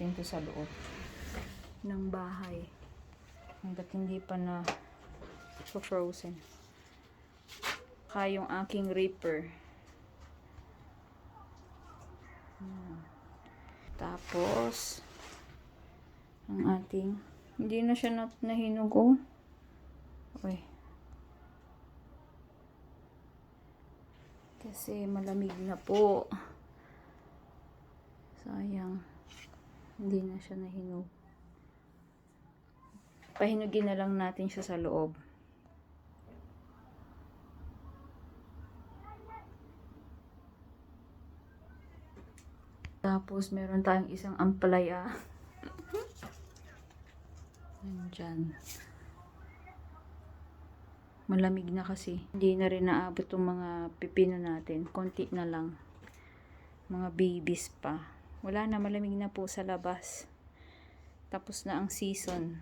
natin to sa loob ng bahay. Hanggat hindi pa na frozen. Kaya yung aking reaper. Tapos, ang ating, hindi na siya nahinugo. Uy. Kasi malamig na po. Sayang. Hindi na siya nahinog. Pahinugin na lang natin siya sa loob. Tapos, meron tayong isang ampalaya. Nandyan. Malamig na kasi. Hindi na rin naabot yung mga pipino natin. Konti na lang. Mga babies pa. Wala na, malamig na po sa labas. Tapos na ang season.